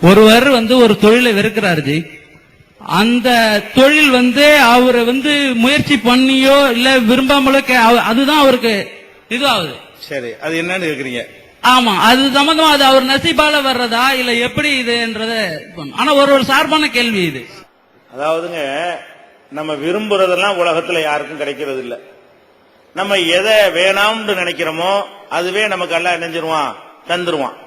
ஒருவர் ஒரு தொழிலை வெறுக்கிறாரு ஜி. அந்த தொழில் அவரை முயற்சி பண்ணியோ இல்ல விரும்பாமலோ அதுதான் அவருக்கு இதுவாகுது. சரி, அது என்னன்னு கேக்குறீங்க? ஆமா, அது சம்பந்தமா அது அவர் நசீபால வர்றதா இல்ல எப்படி இதுன்றத. ஆனா ஒரு சார்பான கேள்வி இது. அதாவதுங்க, நம்ம விரும்புறதெல்லாம் உலகத்துல யாருக்கும் கிடைக்கிறது இல்ல. நம்ம எதை வேணாம்னு நினைக்கிறோமோ அதுவே நமக்கு எல்லாம் நினைஞ்சிருவான், தந்துருவான்.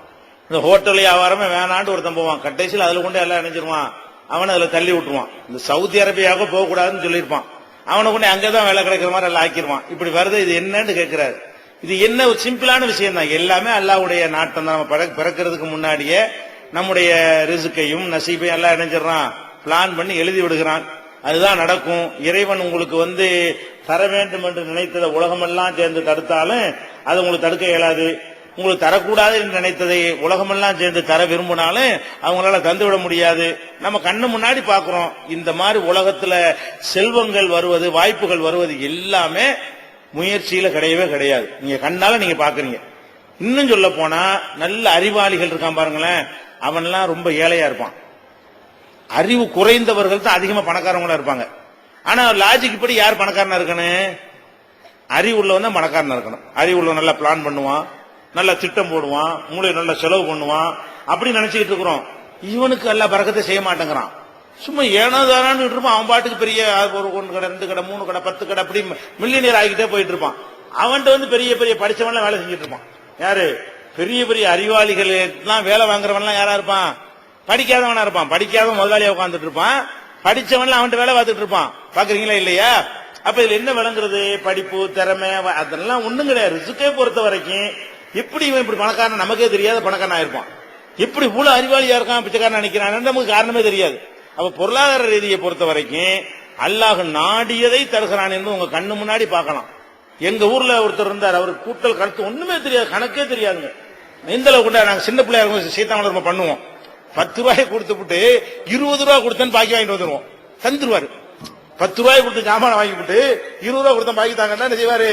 இந்த ஹோட்டல் வியாபாரமே வேணான்னு ஒருத்தன் போவான், கடைசியில் அதுல கொண்டு எல்லாம் நினைஞ்சிருவான், அவனை அதுல தள்ளி விட்டுருவான். இந்த சவுதி அரேபியாவுக்கு போக கூடாதுன்னு சொல்லியிருப்பான், அவனை கொண்டு அங்கதான் வேலை கிடைக்கிற மாதிரி எல்லாம் ஆக்கிடுவான். இப்படி வருது, இது என்னன்னு கேட்கிறாரு. இது என்ன ஒரு சிம்பிளான விஷயம் தான். எல்லாமே அல்லாஹ்வுடைய நாட்டம் தான். நம்ம பிறக்கிறதுக்கு முன்னாடியே நம்முடைய ரிஸ்கையும் நசீபையும் எல்லாம் இணைஞ்சிடறான், பிளான் பண்ணி எழுதி விடுகிறான். அதுதான் நடக்கும். இறைவன் உங்களுக்கு தர வேண்டும் என்று நினைத்ததை உலகமெல்லாம் சேர்ந்து தடுத்தாலும் அது உங்களுக்கு தடுக்க இயலாது. உங்களுக்கு தரக்கூடாது என்று நினைத்ததை உலகமெல்லாம் சேர்ந்து தர விரும்பினாலும் அவங்களால தந்துவிட முடியாது. நம்ம கண்ணு முன்னாடி பாக்குறோம், இந்த மாதிரி உலகத்துல செல்வங்கள் வருவது, வாய்ப்புகள் வருவது எல்லாமே முயற்சியில கிடையவே கிடையாது. நீங்க கண்ணால நீங்க பாக்குறீங்க. இன்னும் சொல்ல போனா நல்ல அறிவாளிகள் இருக்கான் பாருங்களேன், அவன்லாம் ரொம்ப ஏழையா இருப்பான். அறிவு குறைந்தவர்கள் தான் அதிகமா பணக்காரங்களா இருப்பாங்க. ஆனா லாஜிக் படி யார் பணக்காரனா இருக்கணும்? அறிவு உள்ளவன் தான் பணக்காரனா இருக்கணும். அறிவு உள்ளவன் நல்லா பிளான் பண்ணுவான், நல்ல திட்டம் போடுவான், மூளை நல்ல செலவு பண்ணுவான். அப்படி நினைச்சுக்கிட்டு இருக்கிறோம். இவனுக்கு எல்லாம் பறக்கத்தை செய்ய மாட்டேங்கிறான். சும்மா ஏனோதானு இருப்பான். அவன் பாட்டுக்கு பெரிய ஒரு 1 கடை 2 கடை 3 கடை 10 கடை அப்படி மில்லியனியர் ஆகிட்டே போயிட்டு இருப்பான். அவன்கிட்ட பெரிய பெரிய படிச்சவன்லாம் வேலை செஞ்சுட்டு இருப்பான். யாரு? பெரிய பெரிய அறிவாளிகள் எல்லாம் வேலை வாங்குறவன்லாம் யாரா இருப்பான்? படிக்காதவனா இருப்பான். படிக்காதவன் முதலாளியா உட்காந்துட்டு இருப்பான், படிச்சவன்லாம் அவன்கிட்ட வேலை பார்த்துட்டு இருப்பான். பாக்குறீங்களா இல்லையா? அப்ப இதுல என்ன விளங்குறது? படிப்பு, திறமை அதெல்லாம் ஒண்ணும் கிடையாது. ரிஸ்கை பொறுத்த வரைக்கும் எப்படி இவன் இப்படி பணக்காரன் நமக்கே தெரியாத பணக்காரன் ஆயிருப்பான். எப்படி இவ்வளவு அறிவாளியா இருக்கான், பிச்சைக்காரன் நினைக்கிறான், நமக்கு காரணமே தெரியாது. அப்ப பொருளாதார ரீதியை பொறுத்த வரைக்கும் அல்லாஹ் நாடியதை தருகிறான் என்று உங்க கண்ணு முன்னாடி பார்க்கலாம். எங்க ஊர்ல ஒருத்தர் இருந்தார், அவர் கூட்டல் கருத்து ஒண்ணுமே தெரியாது, கணக்கே தெரியாதுங்க. இந்த அளவு கூட நாங்க சின்ன பிள்ளையா சீத்தாமலர் பண்ணுவோம். 10 ரூபாய் கொடுத்துட்டு 20 ரூபாய் கொடுத்தேன்னு பாக்கி வாங்கிட்டு வந்துருவோம். தந்துருவாரு. 10 ரூபாய் கொடுத்து ஜாமான வாங்கிவிட்டு 20 ரூபாய் கொடுத்தா பாக்கி தாங்கன்னா என்ன செய்வாரு?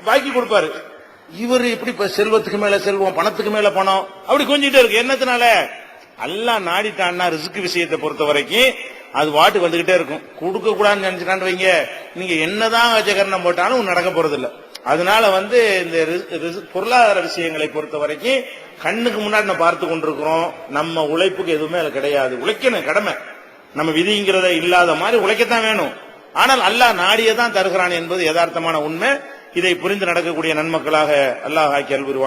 பாக்கி கொடுப்பாரு. இவர் இப்படி செல்வத்துக்கு மேல செல்வம், பணத்துக்கு மேல பணம் அப்படி கொஞ்சிட்டே இருக்கு. என்னத்தினால? அல்லாஹ் நாடிட்டான்னா ரிஸ்க் விஷயத்தை பொறுத்த வரைக்கும் அது வாட்டுக்கு வந்துகிட்டே இருக்கும். கொடுக்க கூடாதுன்னு நினைச்சுட்டான்னு வைங்க, நீங்க என்னதான் வச்சகரணம் போட்டாலும் நடக்க போறது இல்ல. அதனால இந்த பொருளாதார விஷயங்களை பொறுத்த வரைக்கும் கண்ணுக்கு முன்னாடி நம்ம பார்த்து கொண்டிருக்கிறோம். நம்ம உழைப்புக்கு எதுவுமே அது கிடையாது. உழைக்கணும், கடமை. நம்ம விதிங்கிறத இல்லாத மாதிரி உழைக்கத்தான் வேணும். ஆனால் அல்லாஹ் நாடியதான் தருகிறான் என்பது யதார்த்தமான உண்மை. இதை புரிந்து நடக்கக்கூடிய நன்மக்களாக அல்லாஹ் ஆக்கி அருள்வானாக.